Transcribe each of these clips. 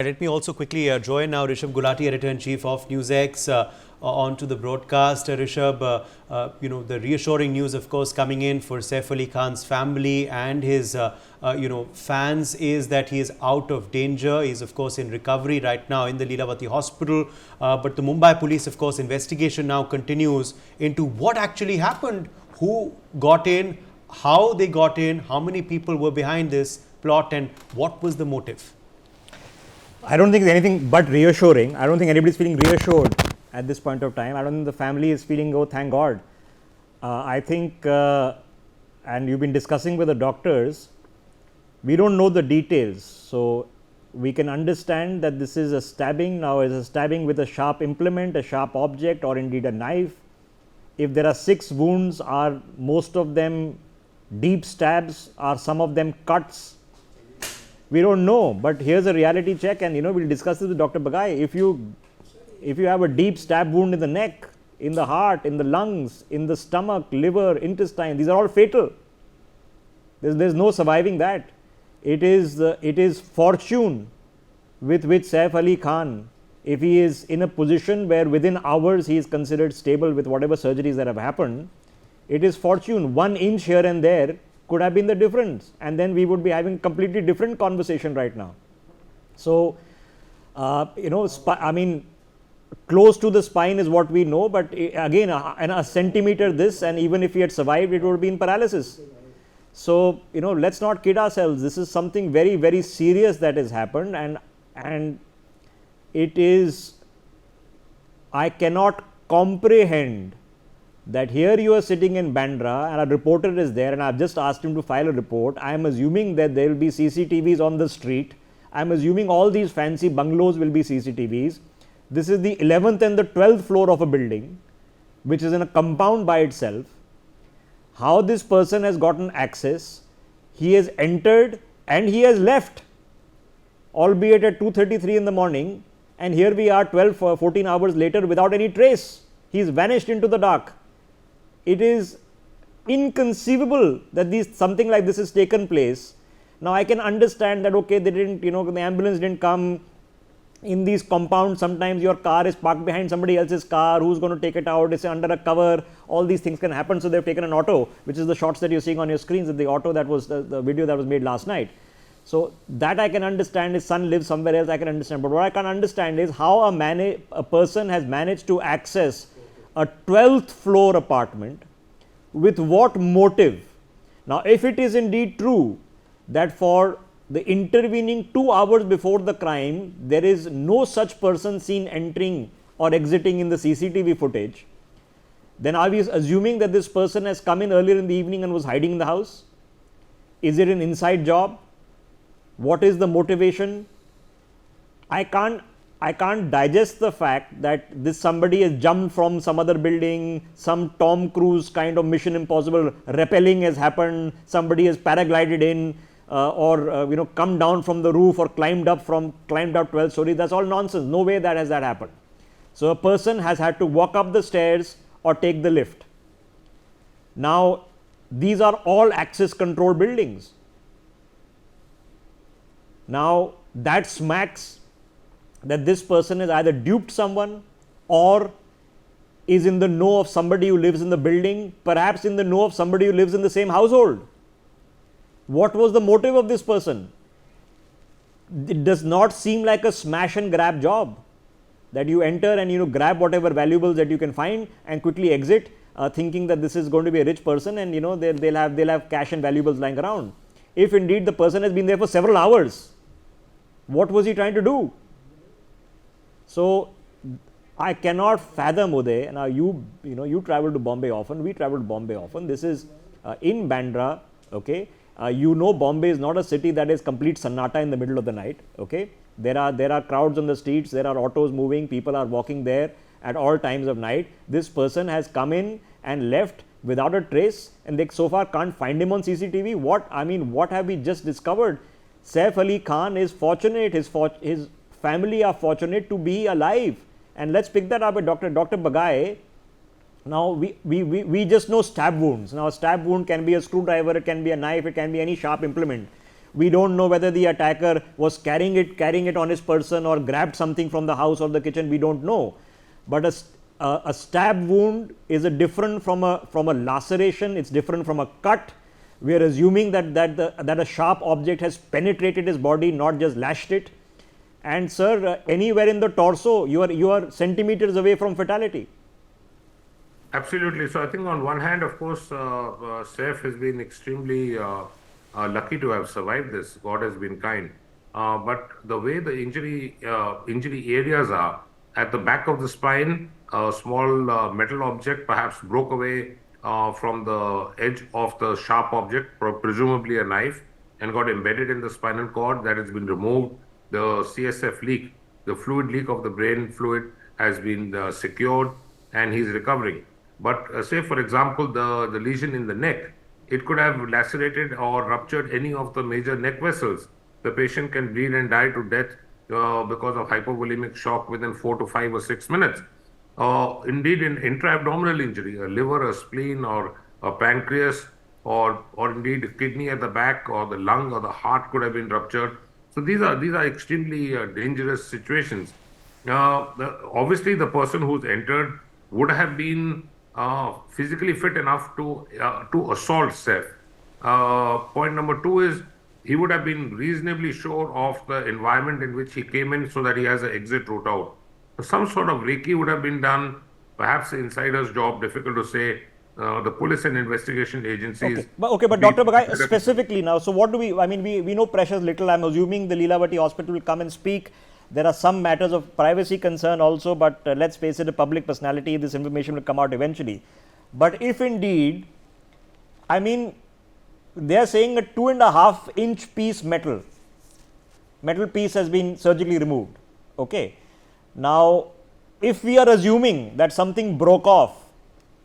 Let me also quickly join now Rishabh Gulati, editor-in-chief of Newsx, onto the broadcast. Rishabh, the reassuring news, of course, coming in for Saif Ali Khan's family and his, fans is that he is out of danger. He is, of course, in recovery right now in the Lilavati hospital. But the Mumbai police, of course, investigation now continues into what actually happened, who got in, how they got in, how many people were behind this plot, and what was the motive. I don't think it's anything but reassuring. I don't think anybody's feeling reassured at this point of time. I don't think the family is feeling, oh, thank God. I think, and you've been discussing with the doctors, we don't know the details. So, we can understand that this is a stabbing. Now, is a stabbing with a sharp implement, a sharp object, or indeed a knife. If there are 6 wounds, are most of them deep stabs? Are some of them cuts? We don't know, but here's a reality check, and we'll discuss this with Dr. Bagai. If you have a deep stab wound in the neck, in the heart, in the lungs, in the stomach, liver, intestine, these are all fatal. There's no surviving that. It is fortune with which Saif Ali Khan, if he is in a position where within hours he is considered stable with whatever surgeries that have happened, it is fortune. 1 inch here and there could have been the difference, and then we would be having a completely different conversation right now. So, close to the spine is what we know, but again, a centimeter this, and even if he had survived, it would be in paralysis. So, let's not kid ourselves. This is something very, very serious that has happened, and it is, I cannot comprehend that here you are sitting in Bandra and a reporter is there, and I have just asked him to file a report. I am assuming that there will be CCTVs on the street. I am assuming all these fancy bungalows will be CCTVs. This is the 11th and the 12th floor of a building, which is in a compound by itself. How this person has gotten access, he has entered and he has left, albeit at 2:33 in the morning, and here we are 14 hours later without any trace. He has vanished into the dark. It is inconceivable that something like this has taken place. Now, I can understand that, okay, they didn't, the ambulance didn't come. In these compounds, sometimes your car is parked behind somebody else's car. Who's going to take it out? It's under a cover. All these things can happen. So, they've taken an auto, which is the shots that you're seeing on your screens of the auto that was the video that was made last night. So, that I can understand. His son lives somewhere else, I can understand. But what I can't understand is how a person has managed to access a 12th floor apartment, with what motive? Now, if it is indeed true that for the intervening 2 hours before the crime, there is no such person seen entering or exiting in the CCTV footage, then are we assuming that this person has come in earlier in the evening and was hiding in the house? Is it an inside job? What is the motivation? I can't digest the fact that this somebody has jumped from some other building, some Tom Cruise kind of Mission Impossible rappelling has happened, somebody has paraglided in, or come down from the roof or climbed up 12 stories. That's all nonsense. No way that has happened. So, a person has had to walk up the stairs or take the lift. Now, these are all access control buildings. Now, that smacks that this person has either duped someone or is in the know of somebody who lives in the building, perhaps in the know of somebody who lives in the same household. What was the motive of this person? It does not seem like a smash and grab job, that you enter and grab whatever valuables that you can find and quickly exit, thinking that this is going to be a rich person, and they'll have cash and valuables lying around. If indeed the person has been there for several hours, what was he trying to do? So, I cannot fathom, Uday. Now, you travel to Bombay often, we travel to Bombay often. This is in Bandra, okay. Bombay is not a city that is complete sannata in the middle of the night, okay. There are crowds on the streets, there are autos moving, people are walking there at all times of night. This person has come in and left without a trace, and they so far can't find him on CCTV. What have we just discovered? Saif Ali Khan is fortunate, his family are fortunate to be alive, and let's pick that up with Dr. Bagai. Now, we just know stab wounds. Now, a stab wound can be a screwdriver, it can be a knife, it can be any sharp implement. We don't know whether the attacker was carrying it on his person or grabbed something from the house or the kitchen. We don't know. But a stab wound is a different from a laceration. It's different from a cut. We are assuming that a sharp object has penetrated his body, not just lashed it. And sir, anywhere in the torso, you are centimeters away from fatality. Absolutely. So I think on one hand, of course, Saif has been extremely lucky to have survived this. God has been kind. But the way the injury areas are, at the back of the spine, a small metal object perhaps broke away from the edge of the sharp object, presumably a knife, and got embedded in the spinal cord. That has been removed. The CSF leak, the fluid leak of the brain fluid, has been secured, and he's recovering. But say, for example, the lesion in the neck, it could have lacerated or ruptured any of the major neck vessels. The patient can bleed and die to death because of hypovolemic shock within 4 to 5 or 6 minutes. Indeed, in intra-abdominal injury, a liver, a spleen, or a pancreas, or indeed a kidney at the back, or the lung or the heart could have been ruptured. So these are extremely dangerous situations. Obviously, the person who's entered would have been physically fit enough to assault Saif. Point number two is he would have been reasonably sure of the environment in which he came in, so that he has an exit route out. Some sort of recce would have been done, perhaps the insider's job, difficult to say. The police and investigation agencies. Okay, but Dr. Bagai, specifically now, so what do we know precious little. I'm assuming the Leelavati hospital will come and speak. There are some matters of privacy concern also, but let's face it, a public personality, this information will come out eventually. But if indeed, they are saying a 2.5-inch piece metal piece has been surgically removed. Okay. Now, if we are assuming that something broke off,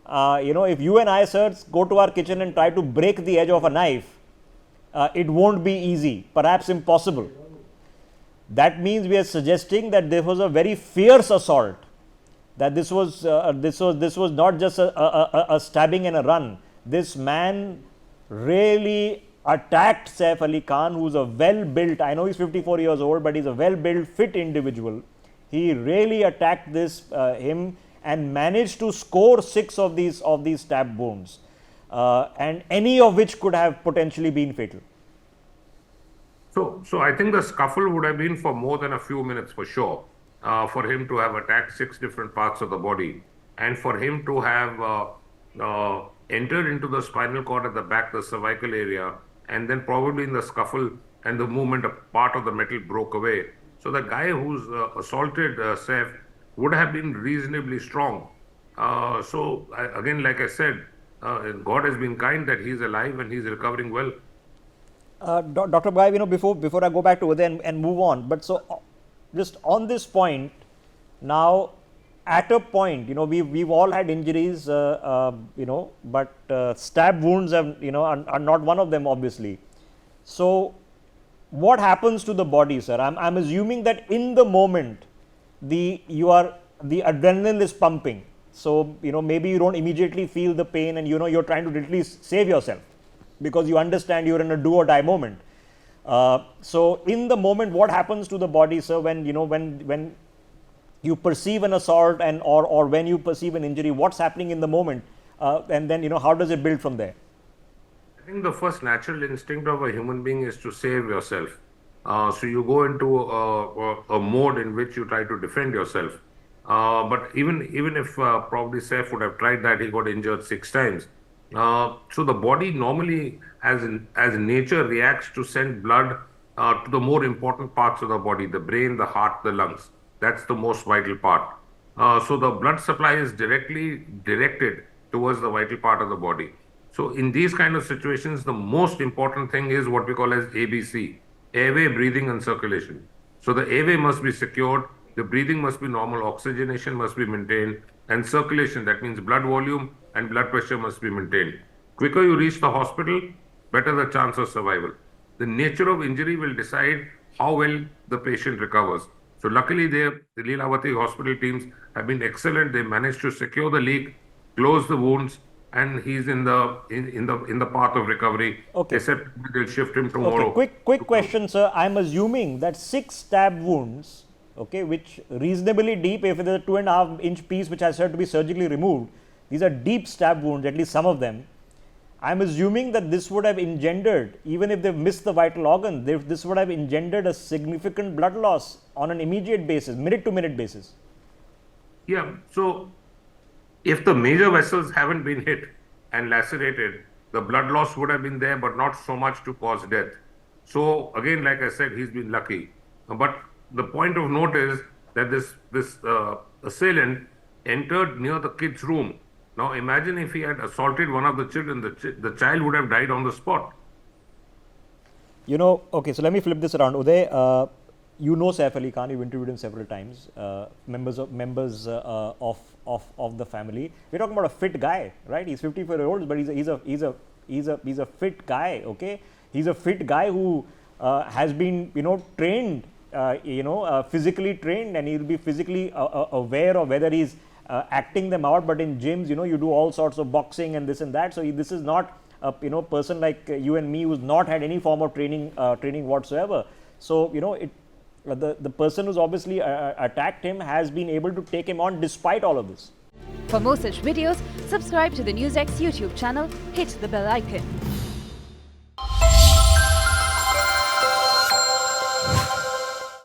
if you and I, sirs, go to our kitchen and try to break the edge of a knife, it won't be easy, perhaps impossible. That means we are suggesting that there was a very fierce assault, that this was not just a stabbing and a run. This man really attacked Saif Ali Khan, who's a well-built, I know he's 54 years old, but he's a well-built, fit individual. He really attacked him and managed to score 6 of these stab wounds, and any of which could have potentially been fatal. So I think the scuffle would have been for more than a few minutes for sure, for him to have attacked 6 different parts of the body, and for him to have entered into the spinal cord at the back, the cervical area, and then probably in the scuffle and the movement, a part of the metal broke away. So the guy who's assaulted Saif would have been reasonably strong. So again, like I said, God has been kind that he's alive and he's recovering well. Dr. Bagai, before I go back to over there and move on, but so just on this point, now at a point, we've all had injuries, but stab wounds are not one of them, obviously. So what happens to the body, sir? I'm assuming that in the moment, the adrenaline is pumping. So, maybe you don't immediately feel the pain, and you're trying to at least save yourself because you understand you're in a do or die moment. So in the moment, what happens to the body, sir, when you perceive an assault or when you perceive an injury? What's happening in the moment, and then how does it build from there? I think the first natural instinct of a human being is to save yourself. So you go into a mode in which you try to defend yourself. But even if probably Saif would have tried that, he got injured 6 times. So the body normally, as nature, reacts to send blood to the more important parts of the body: the brain, the heart, the lungs. That's the most vital part. So the blood supply is directly directed towards the vital part of the body. So in these kind of situations, the most important thing is what we call as ABC: airway, breathing, and circulation. So the airway must be secured, the breathing must be normal, oxygenation must be maintained, and circulation, that means blood volume and blood pressure, must be maintained. Quicker you reach the hospital, better the chance of survival. The nature of injury will decide how well the patient recovers. So luckily, the Leelavati hospital teams have been excellent. They managed to secure the leak, close the wounds, and he's in the path of recovery. Okay. They said they'll shift him tomorrow. Okay, quick question, sir. I'm assuming that 6 stab wounds, okay, which reasonably deep, if there's a 2.5-inch piece which has had to be surgically removed, these are deep stab wounds, at least some of them. I'm assuming that this would have engendered, even if they've missed the vital organ, this would have engendered a significant blood loss on an immediate basis, minute to minute basis. Yeah, so if the major vessels haven't been hit and lacerated, the blood loss would have been there, but not so much to cause death. So again, like I said, he's been lucky. But the point of note is that this assailant entered near the kid's room. Now imagine if he had assaulted one of the children, the child would have died on the spot. You know, okay, so let me flip this around. Uday, you know Saif Ali Khan, you've interviewed him several times, members of the family. We're talking about a fit guy, right? He's 54 years old, but he's a fit guy, okay? He's a fit guy who has been, trained, physically trained, and he'll be physically aware of whether he's acting them out. But in gyms, you do all sorts of boxing and this and that. So this is not a person like you and me who's not had any form of training whatsoever. So the person who's obviously attacked him has been able to take him on despite all of this. For more such videos, subscribe to the Newsx YouTube channel, hit the bell icon.